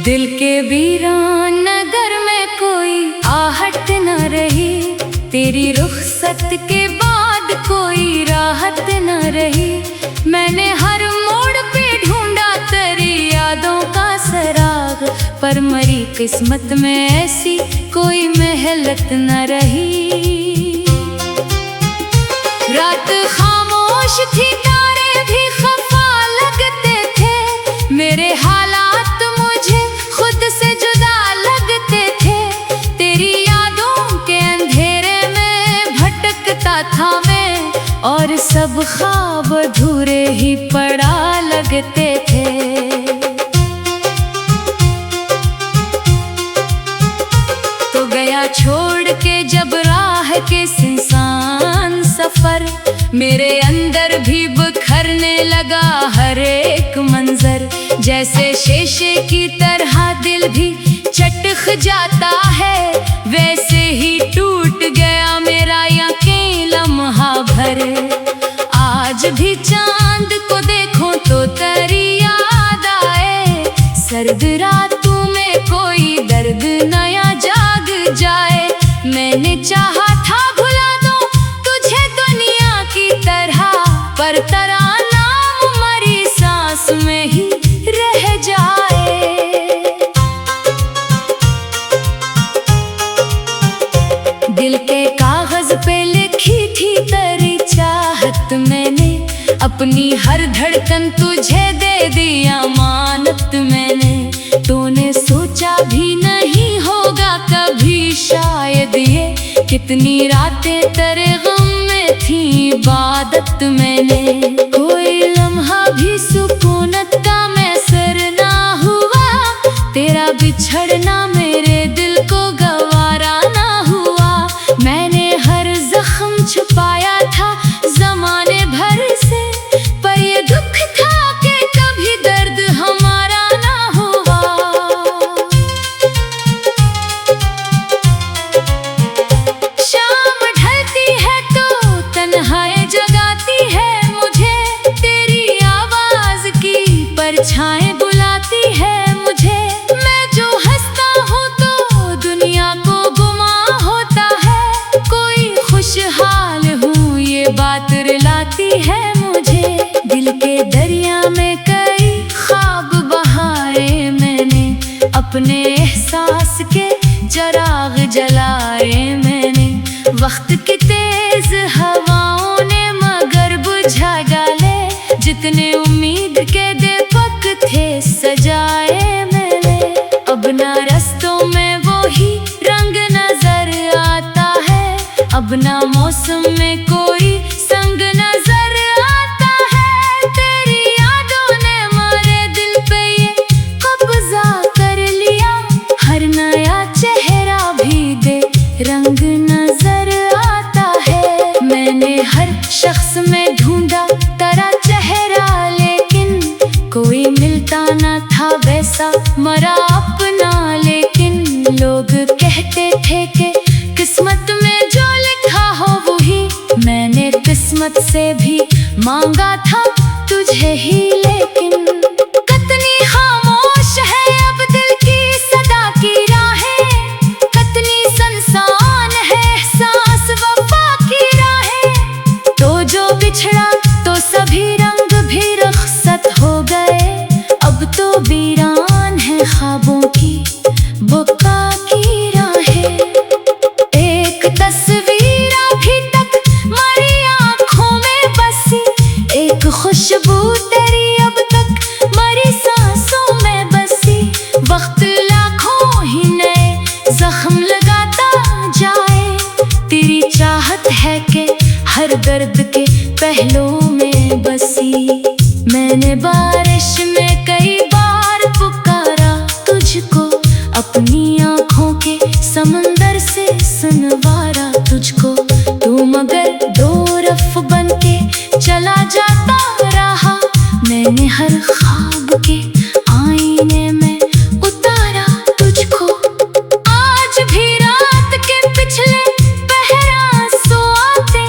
दिल के वीरान नगर में कोई आहट न रही, तेरी रुखसत के बाद कोई राहत न रही। मैंने हर मोड़ पे ढूंढा तेरी यादों का सराग, पर मरी किस्मत में ऐसी कोई मेहनत न रही। रात खामोश थी, तारे भी खफा लगते थे, मेरे हालात मुझे खुद से जुदा लगते थे। तेरी यादों के अंधेरे में भटकता था मैं, और सब ख्वाब अधूरे ही पड़ा लगते थे। तो गया छोड़ के जब राह के सुनसान सफर, मेरे अंदर भी बिखरने लगा हर एक मंजर। जैसे शीशे की तरह दिल भी चटक जाता है, वैसे ही टूट गया मेरा यकीन लम्हा भर। आज भी चांद को देखूं तो तेरी याद आए, सर्द रातों में कोई दर्द नया जाग जाए। मैंने चाहा था भुला दूं तुझे दुनिया की तरह, पर तेरा नाम मरी सांस में ही रह जाए। दिल के कागज पे लिखी थी तेरी चाहत, मैंने अपनी हर धड़कन तुझे दे दी अमानत मैंने। तूने सोचा भी नहीं होगा कभी शायद ये, कितनी रातें तेरे गम में थी इबादत मैंने। कोई लम्हा भी सुकूनत का मैसर ना हुआ, तेरा बिछड़ना मेरे दिल को गवारा ना हुआ। मैंने हर जख्म छुपाया था जमाने भर से, पर ये दुख था कि कभी दर्द हमारा ना हुआ। शाम ढलती है तो तन्हाई जगाती है मुझे, तेरी आवाज की परछाएं बुलाती है मुझे। मैं जो हंसता हूँ तो दुनिया को गुमा होता है, कोई खुशहाल हूँ ये बात रुलाती है मुझे। दिल के दरिया में कई ख्वाब बहाए मैंने, अपने एहसास के चिराग जलाए मैंने। वक्त की तेज हवाओं ने मगर बुझा डाले, जितने उम्मीद के दीपक थे सजाए मैंने। अब ना रस्तों में वो ही रंग नजर आता है, अब ना मौसम में कोई संग नजर आता है। तेरी यादों ने हमारे दिल पे ये कब्जा कर लिया, हर नया चेहरा भी दे रंग नजर आता है। मैंने हर शख्स में ढूंढा तेरा चेहरा, लेकिन कोई मिलता ना था वैसा मरा अपना। लेकिन लोग कहते थे कि किस्मत में जो लिखा हो वही, मैंने किस्मत से भी मांगा था तुझे ही। लेकिन कितनी खामोश है अब दिल की सदा की राहें, कितनी सुनसान है एहसास वफा की राहें। तो जो बिछड़ा तो सभी रंग भी रुखसत हो गए, अब तो वीरान है ख्वाबों की बुका की राहें। एक तस्वीर अभी तक मरी आँखों में बसी, एक खुशबू तेरी अब तक मरी सांसों में बसी। वक्त लाखों ही नए जख्म लगाता जाए, तेरी चाहत है कि हर दर्द के पहलुओं में बसी। मैंने बारिश में कई बार पुकारा तुझको, अपनी आँखों के समंदर से सुनवारा तुझको। तू मगर दो रफ बन के चला जाता रहा, मैंने हर ख्वाब के आईने में उतारा तुझको। आज भी रात के पिछले पहरा सो आते,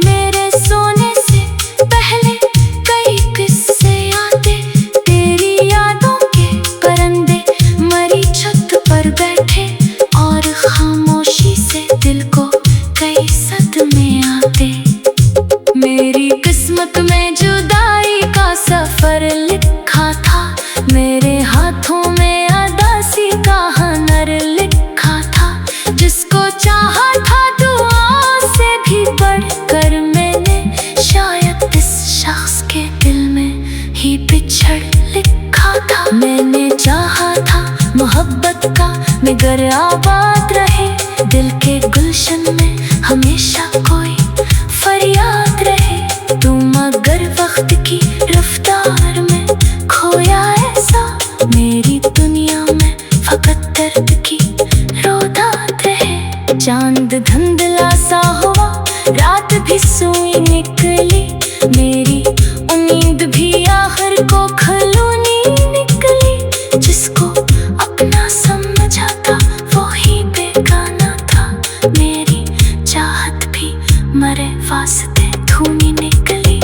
मेरे सोने से पहले कई किस्से आते। तेरी यादों के परिंदे मर पर बैठे और खामोशी से दिल को कई सदमे आते। मेरी किस्मत में जुदाई का सफर लिखा था, मेरे हाथों में अदासी का हुनर लिखा था। जिसको चाहा था दुआ से भी बढ़कर मैंने, शायद इस शख्स के दिल में ही बिछड़ लिखा था। मैंने चाहा था मोहब्बत का मगर आबाद रहे, दिल के गुलशन में हमेशा कोई फरियाद रहे। तू मगर वक्त की रफ्तार में खोया ऐसा, मेरी दुनिया में फकत दर्द की रोदात रहे। चांद धुंधला सा हुआ, रात भी सोई निकली, मेरी उम्मीद भी आखिर को खलूनी निकली। जिसको अपना समझा था वो ही बेगाना था, मेरी चाहत भी मरे वास्ते धूनी निकली।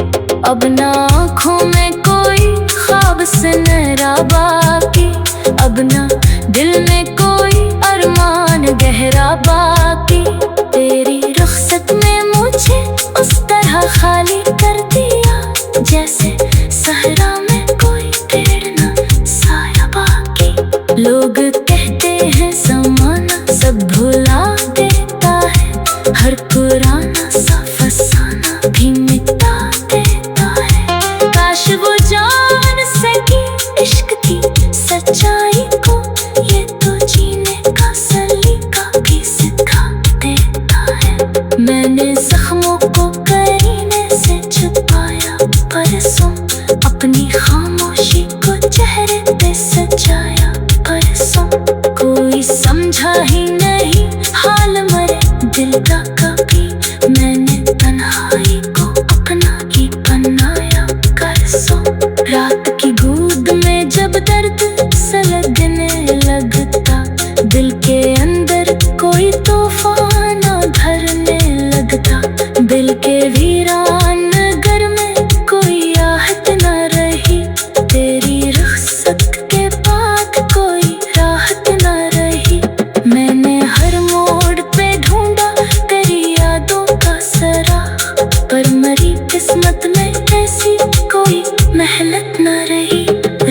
अब ना आँखों में कोई ख्वाब सुनहरा बाकी, अब ना दिल में कोई अरमान गहरा बाकी। तेरी रुखसत में मुझे उस तरह खाली कर दिया, जैसे सहरा में कोई पेड़ ना साया बाकी। लोग कहते हैं ज़माना सब भुला देता है, हर पुराना सा फसाना भी मिटा देता है। काश वो जान सकी इश्क की सच्चाई को, ये तो जीने का सलीका भी सिखा देता है। मैंने जख्मों को करीने से छुपाया परसों, अपनी खामोशी को चेहरे पे सजाया परसों। कोई समझा ही नहीं हाल मरे दिल का कभी, मैंने तन्हाई को अपना ही बनाया परसों। रात की गूद में जब दर्द सलगने लगता, दिल के अंदर कोई तूफान भरने लगता। दिल के वीरान नगर में कोई आहट न रही, तेरी रुखसत के बाद कोई राहत न रही। मैंने हर मोड़ पे ढूंढा तेरी यादों का सराग, पर मरी किस्मत में ऐसी कोई मेहनत न रही।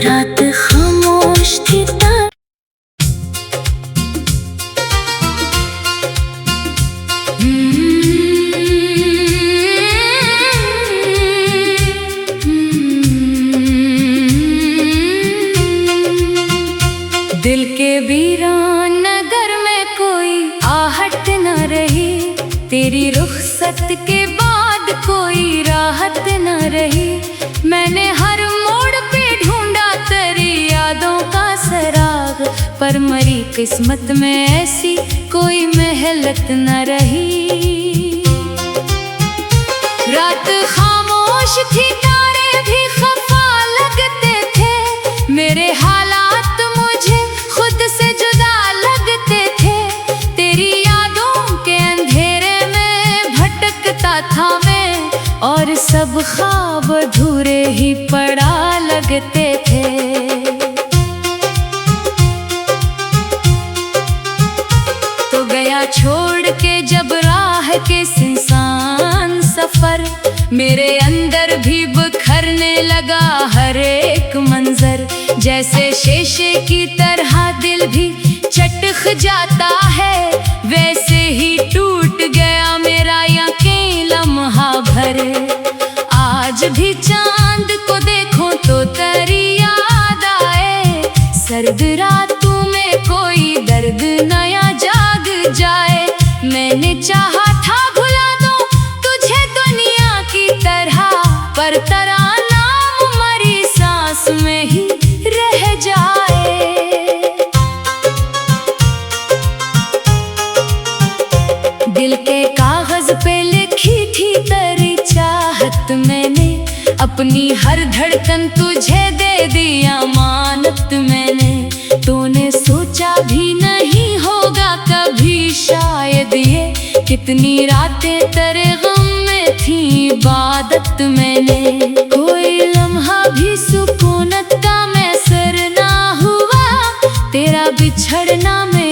रात खामोश थी दिल के वीरान नगर में कोई आहट न रही, तेरी रुखसत के बाद कोई राहत न रही। मैंने हर मोड़ पे ढूंढा तेरी यादों का सराग, पर मरी किस्मत में ऐसी कोई मेहनत न रही। रात खामोश थी, तारे भी खफा लगते थे, मेरे हालात मुझे खुद से जुदा लगते थे। तेरी यादों के अंधेरे में भटकता था मैं, और सब ख्वाब अधूरे ही पड़ा लगते थे। तो गया छोड़ के जब राह के सुनसान सफर, मेरे अंदर भी बिखरने लगा हर एक मंजर। जैसे शीशे की तरह दिल भी चटक जाता है, वैसे ही टूट गया मेरा यकीन लम्हा भर। आज भी चांद को देखो तो तेरी याद आए, सर्द रातों में कोई दर्द नया जाग जाए। मैंने चाहा था भुला दूं तुझे दुनिया की तरह, पर तेरा नाम मरी सांस में ही रह जाए। दिल के कागज पे लिखी थी तेरी चाहत, मैंने अपनी हर धड़कन तुझे दे दी अमानत मैंने। तूने सोचा भी नहीं होगा कभी शायद ये, कितनी रातें तेरे गम में थी इबादत मैंने। कोई लम्हा भी सुकूनत का मैसर ना हुआ, तेरा बिछड़ना में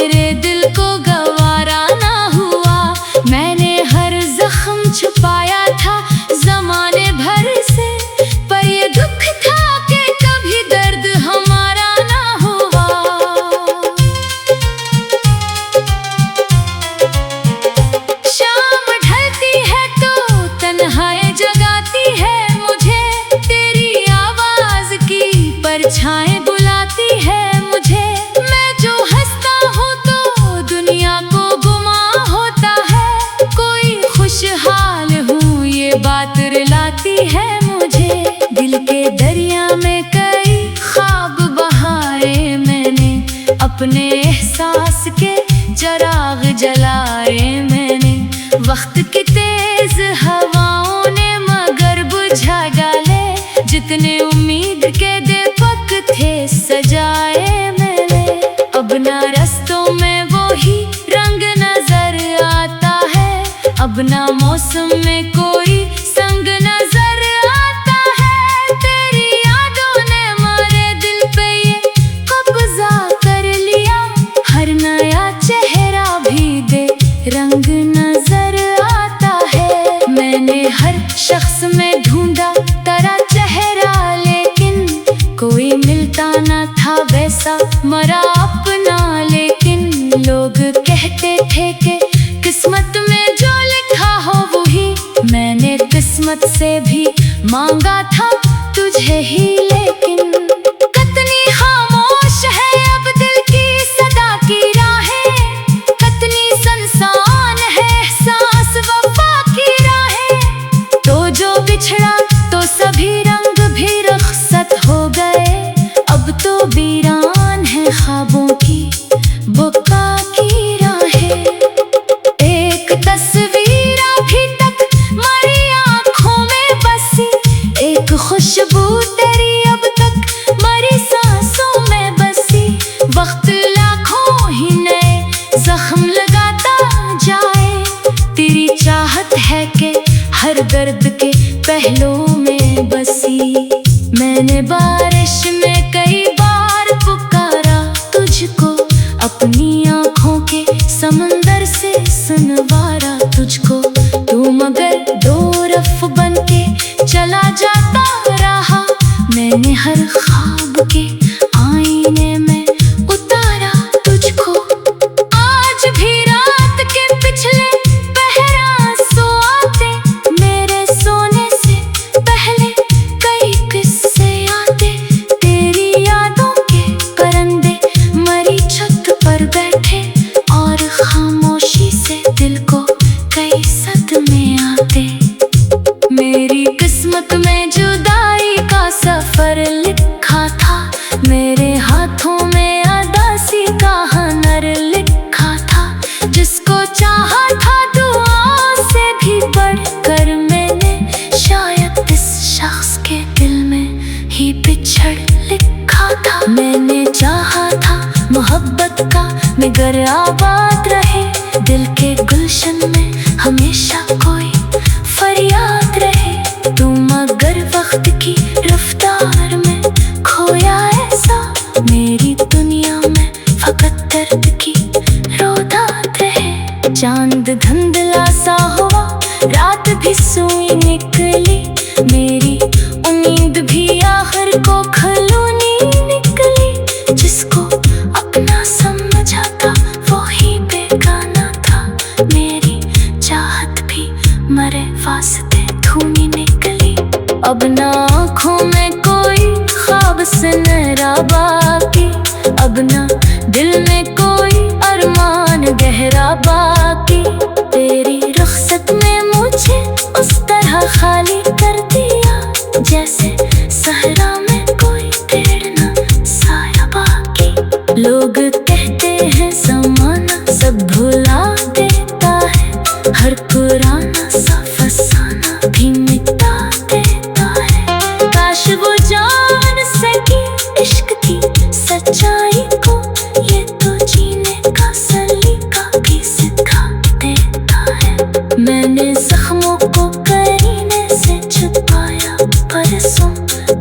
अपने एहसास के चिराग जलाए मैंने। वक्त की तेज हवाओं ने मगर बुझा डाले, जितने उम्मीद के दीपक थे सजाए मैंने। अब ना रास्तों में वो ही रंग नजर आता है, अब ना मौसम में कोई संग नजर आता है। तेरी यादों ने हमारे दिल पे ये कब्जा कर लिया, हर नया चेहरा भी दे रंग नजर आता है। मैंने हर शख्स में ढूंढा तेरा चेहरा, लेकिन कोई मिलता ना था वैसा मरा अपना। लेकिन लोग कहते थे कि किस्मत में जो लिखा हो वही, मैंने किस्मत से भी मांगा था तुझे ही। लेकिन कितनी खामोश है अब दिल की सदा की राहें, कितनी सुनसान है एहसास वफा की राहें। तो जो बिछड़ा तो सभी रंग भी रुखसत हो गए, अब तो वीरान है ख्वाबों की बुका की राहें। एक तस्वीर अभी तक मेरी आँखों में बसी, एक खुशबू तेरी अब तक मेरी सांसों में बसी। वक्त लाखों ही नए जख्म लगाता जाए, तेरी चाहत है कि हर दर्द के पहलुओं में बसी। मैंने बारिश में कई बार पुकारा तुझको, अपनी आँखों के समंदर से सुनवारा तुझको। तू मगर दो रफ बन के चला जाता रहा, मैंने हर ख्वाब के आईने में उतारा तुझको। आज भी रात के पिछले पहरा सो आते, मेरे सोने से पहले कई किस्से आते। तेरी यादों के परिंदे मरी छत पर बैठे, और खामोशी से दिल को कई सदमे आते। मेरी किस्मत में जुदाई का सफर लिखा था, मेरे हाथों में अदासी का हनर लिखा था। जिसको चाहा था दुआओं से भी बढ़कर मैंने, शायद इस शख्स के दिल में ही बिछड़ लिखा था। मैंने चाहा था मोहब्बत का मगर आबाद रहे, दिल के गुलशन में हमेशा कोई फरियाद रहे। तू मगर वक्त की रफ्तार में खोया ऐसा, मेरी दुनिया में फकत दर्द की रोदात रहे। चांद धुंधला सा हुआ, रात भी सुई निकली, मेरी उम्मीद भी आखिर को खलूनी निकली। जिसको अपना समझा था वो ही बेगाना था, मेरी चाहत भी मरे वास्ते धूनी निकली। अब ना आँखों में कोई ख्वाब सुनहरा बाकी, अब ना दिल में कोई अरमान गहरा बाकी। तेरी रुखसत में मुझे उस तरह खाली कर दिया, जैसे सहरा में कोई पेड़ ना साया बाकी। लोग कहते हैं ज़माना सब भुला देता है, हर पुराना सा फसाना भी मिटा देता है। काश वो जान सकी इश्क की सच्चाई को, ये तो जीने का सलीका भी सिखा देता है। मैंने जख्मों को करीने से छुपाया परसों,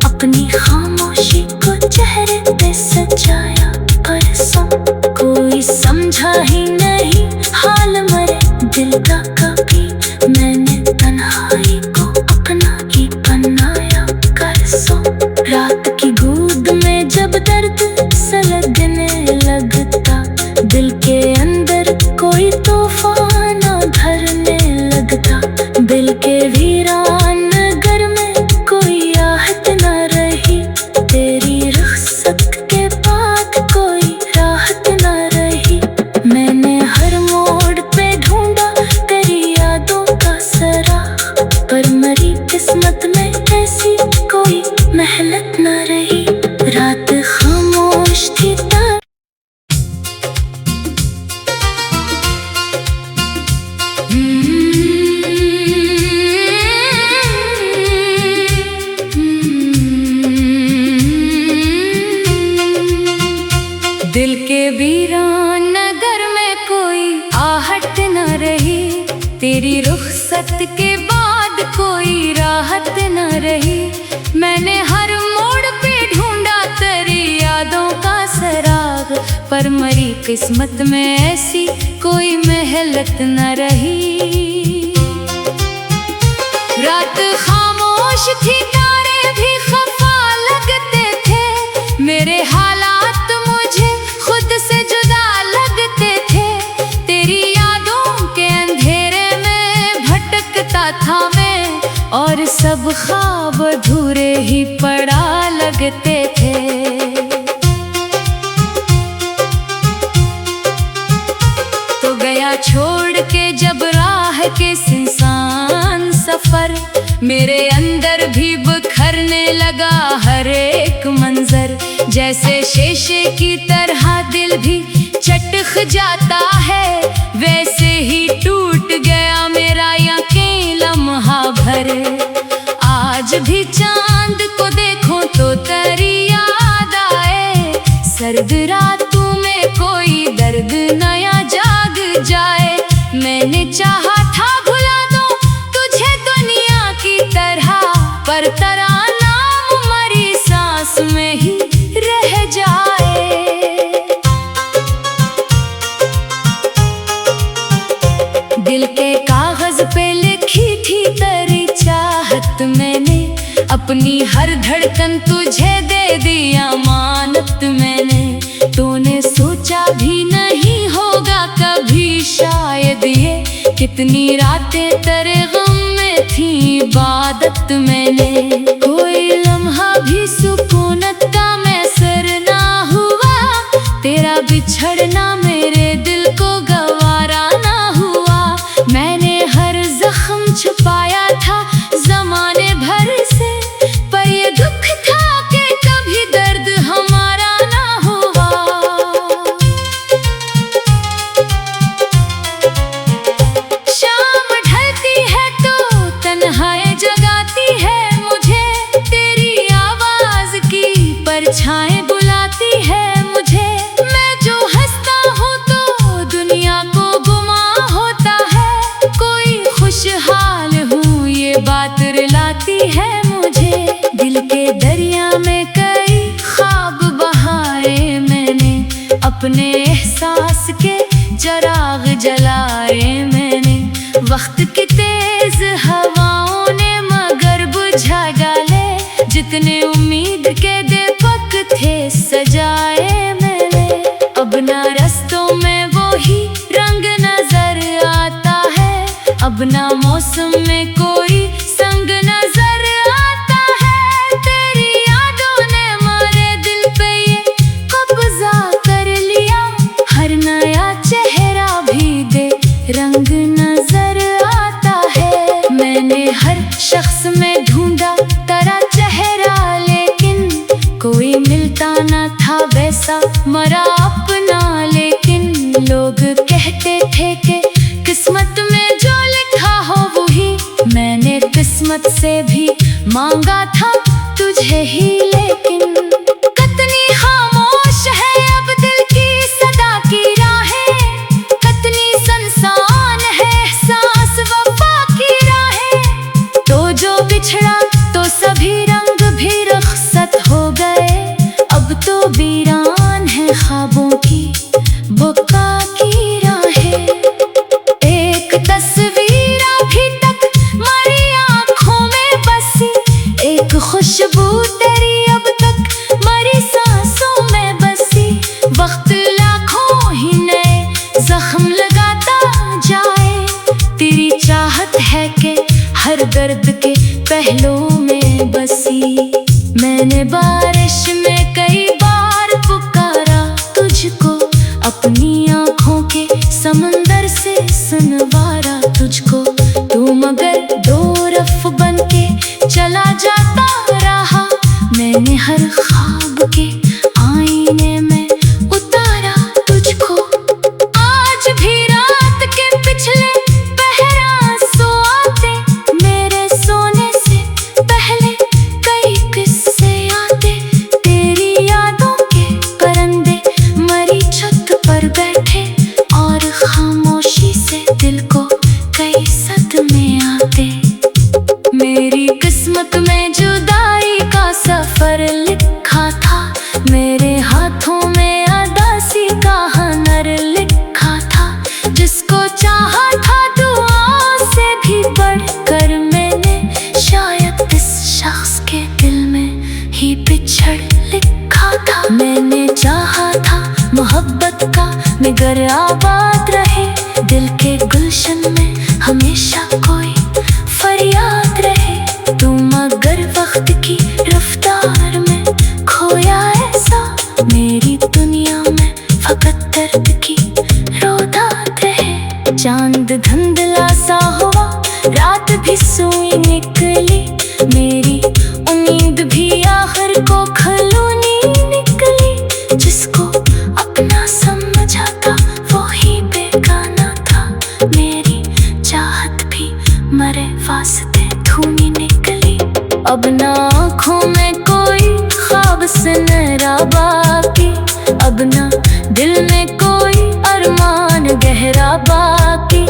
अपनी खामोशी को चेहरे पे सजाया परसों। कोई समझा ही नहीं हाल मरे दिल का कभी, मैंने तन्हाई को अपना ही बनाया परसों। रात की गूद में जब दर्द सलगने लगता, दिल के अंदर कोई तूफान भरने लगता। दिल के वीरान नगर में कोई आहट न रही, तेरी रुखसत के बाद कोई राहत न रही। मैंने दिल के वीरान नगर में कोई आहट न रही, तेरी रुखसत के बाद कोई राहत न रही। मैंने हर मोड़ पे ढूंढा तेरी यादों का सराग, पर मरी किस्मत में ऐसी कोई मेहनत न रही। रात खामोश थी, तारे भी खफा लगते थे, मेरे हालात मुझे खुद से जुदा लगते थे। तेरी यादों के अंधेरे में भटकता था मैं, और सब ख्वाब अधूरे ही पड़ा लगते थे। तो गया छोड़ के जब राह के सुनसान सफर, मेरे अंदर भी बिखरने लगा हर एक मंजर। जैसे शीशे की तरह दिल भी चटक जाता है, वैसे ही टूट गया मेरा यकीन लम्हा भर। आज भी चांद को देखो तो तेरी याद आए, सर्द रातों में कोई दर्द नया जाग जाए। मैंने चाहा था भुला दूं तुझे दुनिया की तरह, पर तेरा नाम मरी सांस में ही रह जाए। दिल के कागज पे लिखी थी तेरी चाहत मैंने, अपनी हर धड़कन तुझे दे दी अमानत मैंने। तूने सोचा भी नहीं होगा कभी शायद ये, कितनी रातें तेरे गम में थी इबादत मैंने। कोई लम्हा भी सुकूनत का मैसर ना हुआ, तेरा बिछड़ना मेरे दिल को गवारा ना हुआ। मैंने हर जख्म छुपाया था जमाने भर से, पर ये दुख था कि कभी दर्द हमारा ना हुआ। शाम ढलती है तो तन्हाई जगाती है मुझे, तेरी आवाज की परछाएं बुलाती है मुझे। मैं जो हंसता हूँ तो दुनिया को गुमा होता है, कोई खुशहाल हूँ ये बात रुलाती है मुझे। दिल के दरिया में कई ख्वाब बहाए मैंने, अपने एहसास के चिराग जलाए मैंने। वक्त की तेज हवाओं ने मगर बुझा डाले, जितने उम्मीद के दीपक थे सजाए मैंने। अब ना रस्तों में वो ही रंग नजर आता है, अब ना मौसम में कोई संग नजर आता है। तेरी यादों ने मेरे दिल पे ये कब्जा कर लिया, हर नया चेहरा भी दे रंग नजर आता है। मैंने हर शख्स में ढूंढा तेरा चेहरा, लेकिन कोई मिलता न था वैसा मरा अपना। लेकिन लोग कहते थे कि किस्मत में जो लिखा हो वही, मैंने किस्मत से भी मांगा था तुझे ही। लेकिन कितनी खामोश है अब दिल की सदा की राहें, कितनी सुनसान है एहसास वफा की राहें। तो जो बिछड़ा तो सभी रंग भी रुखसत हो गए, अब तो वीरान है ख्वाबों की बुका की राहें। एक तस्वीर अभी तक मरी आँखों में बसी, एक खुशबू तेरी अब तक मरी सांसों में बसी। वक्त लाखों ही नए जख्म लगाता जाए, तेरी चाहत है कि हर दर्द के पहलुओं में बसी। मैंने बारिश में कई बार पुकारा तुझको, अपनी आँखों के समंदर से सुनवारा तुझको। तू मगर दो रफ बन के चला जाता रहा, मैंने हर ख्वाब के आईने में उतारा तुझको। आज भी रात के पिछले पहरा सो आते, मेरे सोने से पहले कई किस्से आते। तेरी यादों के परिंदे मरी पर बैठे और खामोशी से दिल को कई सदमे आते। मेरी किस्मत में जुदाई का सफर लिखा था, मेरे हाथों में अदासी का हुनर लिखा था। जिसको चाहा था दुआ से भी बढ़कर मैंने, शायद इस शख्स के दिल में ही बिछड़ लिखा था। मैंने चाहा था मोहब्बत का निगर आबाद रहे, दिल के गुलशन में हमेशा कोई फरियाद रहे। तुम अगर वक्त की रफ्तार में खोया ऐसा, मेरी दुनिया में फकत दर्द की रोदात रहे। चांद धुंधला सा हुआ, रात भी सोई निकली, मेरी उम्मीद भी आखिर को खलूनी निकली। जिसको अपना समझा था वो ही बेगाना था, मेरी चाहत भी मरे वास्ते धूनी निकली। अब ना आँखों में कोई ख्वाब सुनहरा बाकी, अब ना दिल में कोई अरमान गहरा बाकी।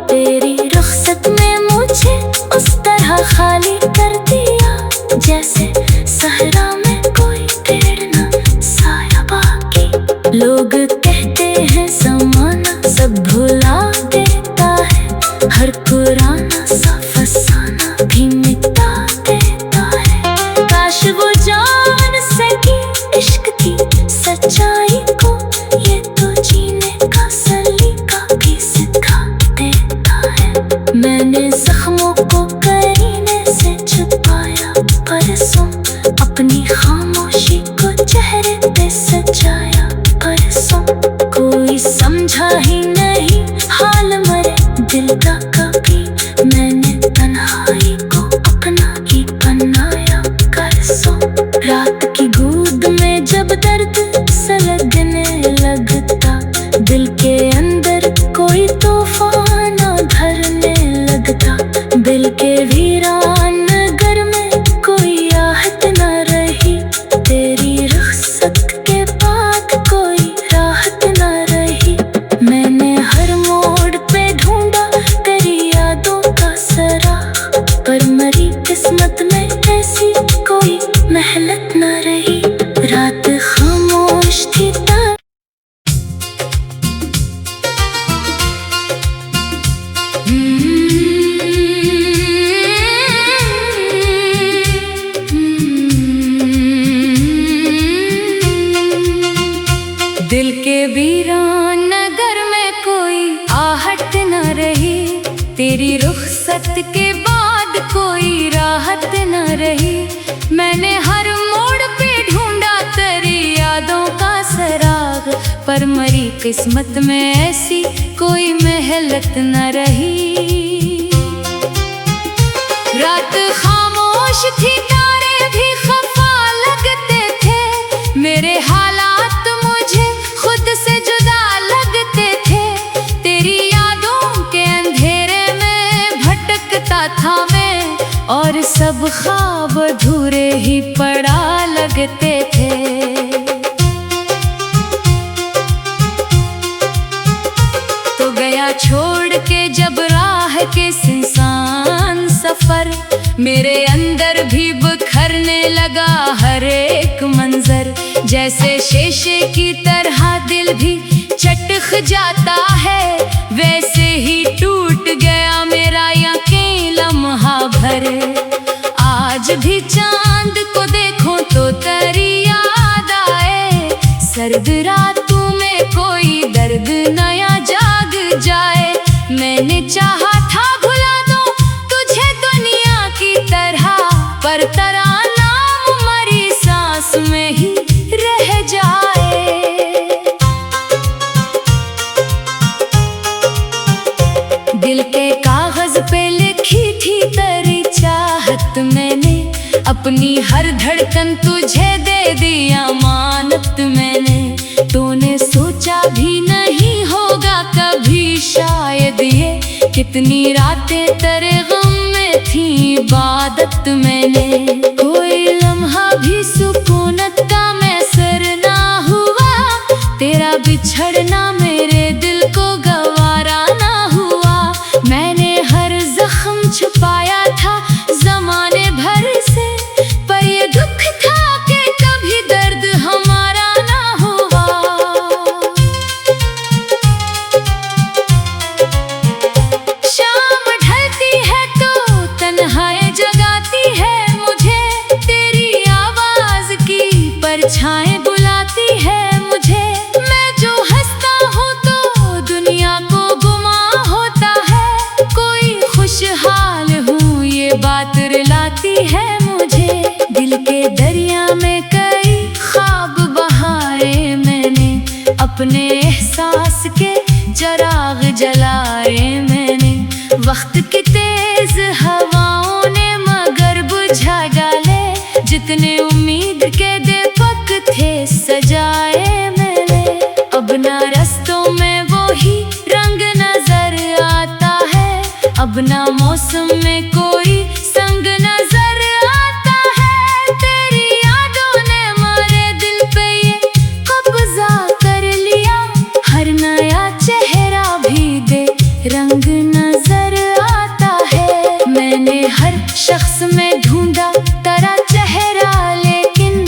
तेरी रुखसत में मुझे उस तरह खाली कर दिया, जैसे सहरा में कोई पेड़ न साया बाकी। लोग कहते हैं ज़माना सब भुला देता है, हर पुराना सा फसाना भी मिटा देता है। काश वो जान सके इश्क की सच्चाई को, ये तो जीने का सलीका भी सिखा देता है। मैंने जख्मों को करीने से छुपाया परसों, अपनी खामोशी को चेहरे पे सजाया परसों। कोई समझा ही नहीं हाल मरे दिल का कभी, मैंने तन्हाई को अपना ही बनाया परसों। रात की गूद में जब दर्द सलगने लगता, दिल के अंदर कोई तूफान भरने लगता। दिल के वीरान नगर में कोई आहट न रही, तेरी रुखसत के बाद कोई राहत न रही। मैंने हर मोड़ पे ढूंढा तेरी यादों का सराग, पर मरी किस्मत में ऐसी कोई मेहनत न रही। रात खामोश थी दिल के वीरान नगर में कोई आहट न रही, तेरी रुखसत के बाद कोई राहत न रही। मैंने हर मोड़ पे ढूंढा तेरी यादों का सराग, पर मरी किस्मत में ऐसी कोई मेहनत न रही। रात खामोश थी, तारे भी खफा लगते थे, मेरे हालात मुझे खुद से जुदा लगते थे। तेरी यादों के अंधेरे में भटकता था मैं, और सब ख्वाब अधूरे ही पड़ा लगते थे। तो गया छोड़ के जब राह के सुनसान सफर, मेरे अंदर भी बिखरने लगा हर एक मंजर। जैसे शीशे की तरह दिल भी चटक जाता है, वैसे ही टूट गया मेरा यकीन लम्हा भर। आज भी चांद को देखो तो तेरी याद आए, सर्द रातों में कोई दर्द नया जाग जाए। मैंने चाहा था भुला दूं तुझे दुनिया की तरह, पर तेरा नाम मरी सांस में ही रह जाए। दिल के कागज पे लिखी थी तेरी चाहत, मैंने अपनी हर धड़कन तुझे दे दी अमानत मैंने। तूने सोचा भी नहीं होगा कभी शायद ये, कितनी रातें तेरे गम में थी इबादत मैंने। कोई लम्हा भी सुकूनत का मैसर ना हुआ, तेरा बिछड़ना में चराग जलाए मैंने, वक्त की तेज हवाओं ने मगर बुझा डाले, जितने उम्मीद के दीपक थे सजाए मैंने। अब ना रस्तों में वो ही रंग नजर आता है, अब ना मौसम में कोई संग नजर आता है। तेरी यादों ने मेरे दिल पे ये कब्जा कर लिया, हर नया चेहरा भी दे रंग नजर आता है। मैंने हर शख्स में ढूंढा तेरा चेहरा, लेकिन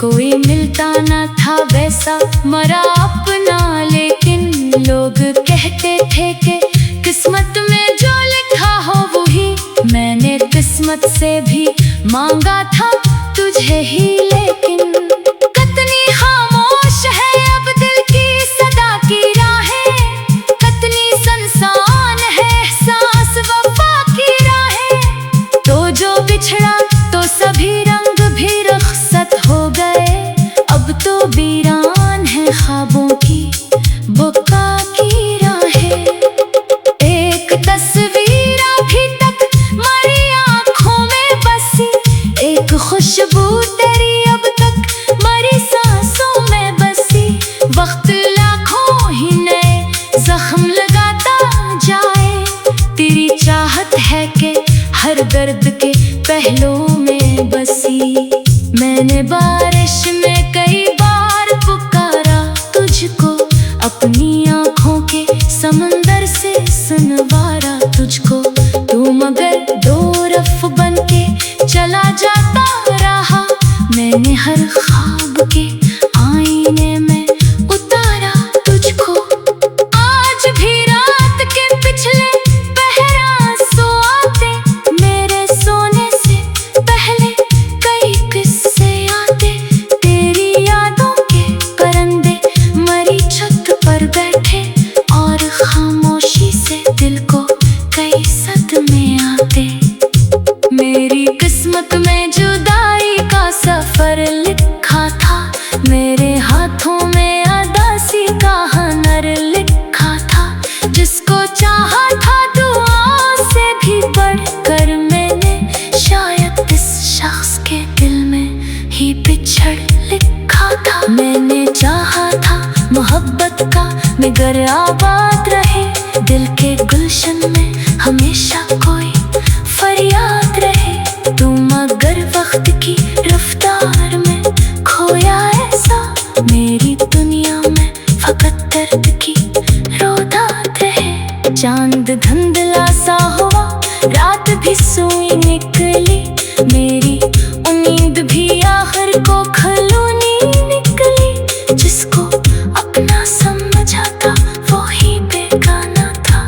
कोई मिलता न था वैसा मरा अपना। लेकिन लोग कहते थे कि किस्मत में जो लिखा हो वही, मैंने किस्मत से भी मांगा था तुझे ही। लेकिन कितनी खामोश है अब दिल की सदा की राहें, कितनी सुनसान है एहसास वफा की राहें। तो जो बिछड़ा तो सभी रंग भी रुखसत हो गए, अब तो वीरान है ख्वाबों की बुका की राहें। एक तस्वीर अभी तक मेरी आँखों में बसी, एक खुशबू तेरी अब तक मेरी सांसों में बसी। वक्त लाखों ही नए जख्म लगाता जाए, तेरी चाहत है कि हर दर्द के पहलुओं में बसी। मैंने बारिश में कई बार पुकारा तुझको, अपनी आँखों के समंदर से सुनवारा तुझको। तू मगर दो रफ बन के चला जाता रहा, मैंने हर ख्वाब के आईने में उतारा तुझको। आज भी रात के पिछले पहरा सो आते, मेरे सोने से पहले कई किस्से आते। तेरी यादों के परिंदे मरी छत पर बैठे, और खामोशी से दिल को कई सदमे आते। मेरी किस्मत में जुदाई का सफर लिखा था, मेरे हाथों में अदासी का हनर लिखा था। जिसको चाहा था दुआओं से भी बढ़कर मैंने, शायद इस शख्स के दिल में ही बिछड़ लिखा था। मैंने चाहा था मोहब्बत का मगर आबाद रहे, दिल के गुलशन में हमेशा कोई फरियाद रहे। तू मगर वक्त की रफ्तार में खोया ऐसा, मेरी दुनिया में फकत दर्द की रोदात रहे। चांद धुंधला सा हुआ, रात भी सोई निकली, मेरी उम्मीद भी आखिर को खलूनी निकली। जिसको अपना समझा था वो ही बेगाना था,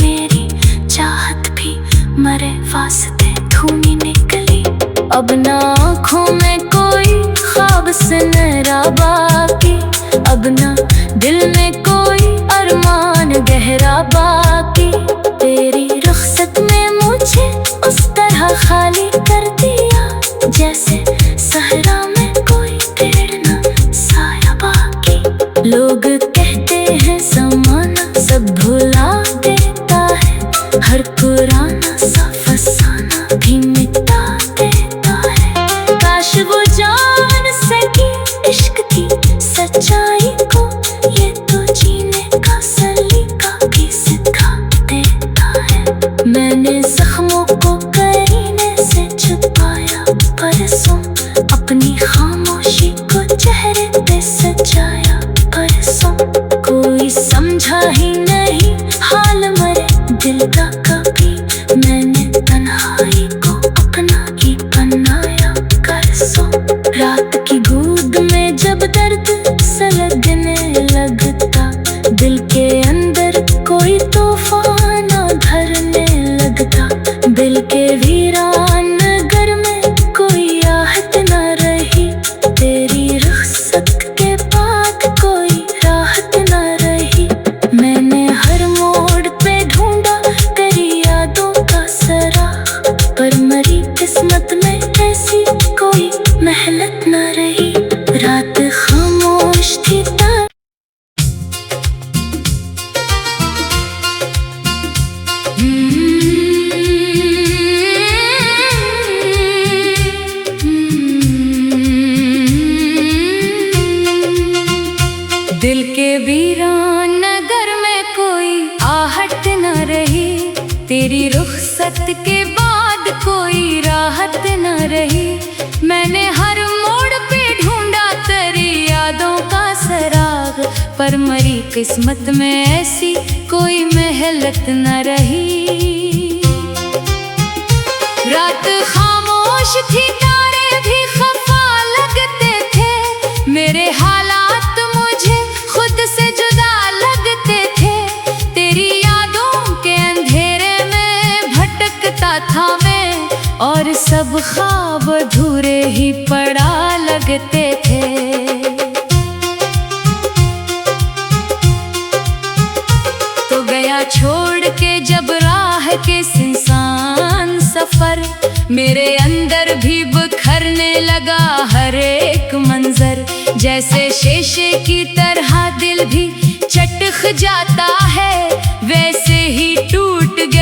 मेरी चाहत भी मरे वास्ते धूनी निकली। अब ना आँखों में कोई ख्वाब सुनहरा बाकी, अब ना दिल में कोई अरमान गहरा बाकी। तेरी रुखसत ने मुझे उस तरह खाली कर दिया, जैसे सहरा में कोई पेड़ न साया बाकी। लोग कहते हैं ज़माना सब भुला देता है, हर पुराना सा फसाना भी मिटा देता है। काश वो जान सकी इश्क की सच्चाई को, ये तो जीने का सलीका भी सिखा देता है। मैंने जख्मों को करीने से छुपाया परसों, अपनी खामोशी को चेहरे पे सजाया परसों। कोई समझा ही नहीं हाल मरे दिल का कब दिल के वीरान नगर में कोई आहट न रही, तेरी रुखसत के बाद कोई राहत न रही। मैंने हर मोड़ पे ढूंढा तेरी यादों का सराग, पर मरी किस्मत में ऐसी कोई मेहनत न रही। रात खामोश थी, तारे भी खफा लगते थे, मेरे हालात मुझे खुद से जुदा लगते थे। तेरी यादों के अंधेरे में भटकता था मैं, और सब ख्वाब अधूरे ही पड़ा लगते थे। तो गया छोड़ के जब राह के सुनसान सफर, मेरे अंदर भी बिखरने लगा हर एक मंजर। जैसे शीशे की तरह दिल भी चटक जाता है, वैसे ही टूट गया